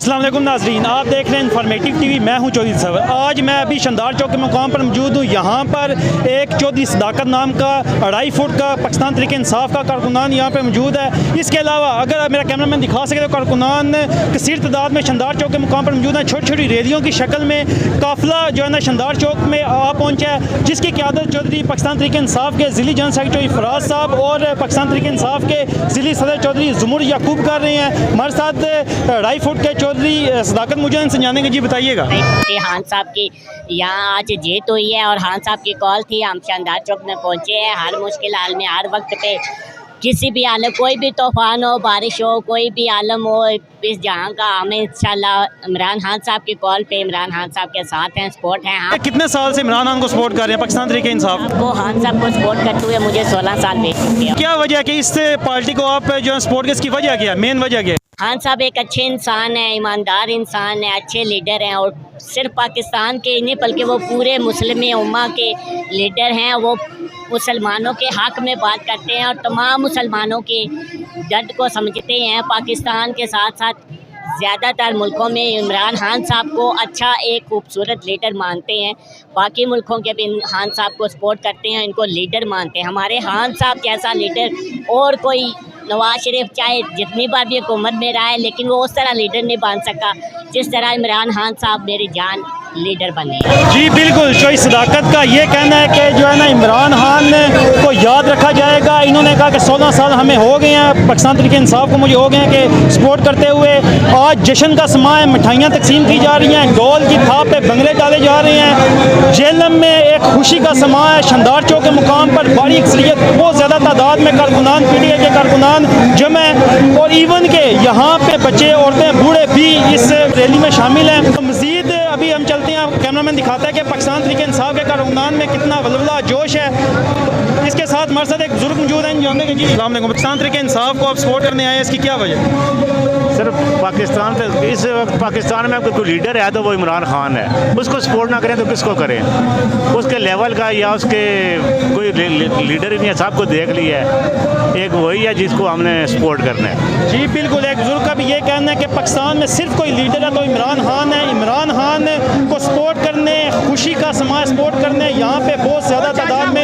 अस्सलाम वालेकुम नाज़रीन, आप देख रहे हैं इन्फॉर्मेटिव टीवी। मैं हूं चौधरी सवर। आज मैं अभी शानदार चौक के मुकाम पर मौजूद हूं। यहां पर एक चौधरी सदाकत नाम का 2.5 फुट का पाकिस्तान तहरीक इंसाफ का कारकुनान यहां पर मौजूद है। इसके अलावा अगर मेरा कैमरामैन दिखा सके तो कारकुनान कसीर तादाद में शानदार चौक के मुकाम पर मौजूद है। छोटी छोटी रैलियों की शक्ल में काफ़िला जो है ना शानदार चौक में आ पहुँचा है, जिसकी क़यादत चौधरी पाकिस्तान तहरीक इंसाफ के ज़िली जनरल सेक्रेटरी फराज साहब और पाकिस्तान तहरीक इंसाफ के ज़िली सदर चौधरी ज़ुमर याकूब कर रहे हैं। हमारे साथ 2.5 फुट के चौधरी सदाकत मुझे इनसे जानेंगे। जी बताइएगा कि खान साहब की यहाँ आज जीत हुई है और खान साहब की कॉल थी। हम शानदार चौक में पहुँचे हैं। हर मुश्किल हाल में, हर वक्त पे, किसी भी आलम, कोई भी तूफान हो, बारिश हो, कोई भी आलम हो, इस जहाँ का हमें इंशाल्लाह इमरान खान साहब की कॉल पे इमरान खान साहब के साथ हैं, सपोर्ट हैं। हम कितने साल से इमरान खान को सपोर्ट कर रहे हैं पाकिस्तान तहरीक इंसाफ को खान साहब को सपोर्ट करते हुए मुझे 16 साल बीत चुके हैं। क्या वजह है कि इस पार्टी को आप जो है सपोर्ट की, इसकी वजह क्या है, मेन वजह क्या है? खान साहब एक अच्छे इंसान हैं, ईमानदार इंसान हैं, अच्छे लीडर हैं और सिर्फ पाकिस्तान के ही नहीं बल्कि वो पूरे मुस्लिम उम्मा के लीडर हैं। वो मुसलमानों के हक़ में बात करते हैं और तमाम मुसलमानों के दर्द को समझते हैं। पाकिस्तान के साथ साथ ज़्यादातर मुल्कों में इमरान खान साहब को अच्छा एक खूबसूरत लीडर मानते हैं। बाकी मुल्कों के भी खान साहब को सपोर्ट करते हैं, इनको लीडर मानते हैं। हमारे खान साहब जैसा लीडर और कोई, नवाज शरीफ चाहे जितनी बार भी हुकूमत में रहा है लेकिन वो उस तरह लीडर नहीं बन सका जिस तरह इमरान खान साहब मेरी जान लीडर बने। जी बिल्कुल, चौधरी सदाकत का ये कहना है कि जो है ना इमरान खान को याद रखा जाएगा। इन्होंने कहा कि 16 साल हमें हो गए हैं, पाकिस्तान तहरीक इंसाफ को मुझे हो गए हैं कि सपोर्ट करते हुए। आज जश्न का समा है, मिठाइयाँ तकसीम की जा रही हैं, गोल की थाप पे बंगले डाले जा रहे हैं। जेलम में एक खुशी का समा है। शानदार चौक के मुकाम पर बड़ी अक्सरियत, बहुत ज़्यादा तादाद में कारकुनान, PTI के कारकुनान जमे और इवन के यहाँ पे बच्चे, औरतें, बूढ़े भी इस रैली में शामिल हैं। तो मज़ीद अभी हम चलते हैं, कैमरामैन दिखाता है कि पाकिस्तान तहरीक इंसाफ के कारकुनान में कितना वलवला जोश है। इसके साथ हमारे साथ एक बुजुर्ग मौजूद हैं, जानते हैं कि अस्सलाम वालेकुम, पाकिस्तान तहरीक इंसाफ को आप सपोर्ट करने आए हैं, इसकी क्या वजह? सिर्फ पाकिस्तान पे इस वक्त पाकिस्तान में कोई लीडर है तो वो इमरान खान है। उसको सपोर्ट ना करें तो किसको करें? उसके लेवल का या उसके कोई लीडर ही नहीं है। सबको देख लिया है, एक वही है जिसको हमने सपोर्ट करना है। जी बिल्कुल, एक बुजुर्ग का भी ये कहना है कि पाकिस्तान में सिर्फ कोई लीडर है तो इमरान खान है। इमरान खान को सपोर्ट करने, खुशी का समाज सपोर्ट करने यहाँ पे बहुत ज़्यादा तादाद में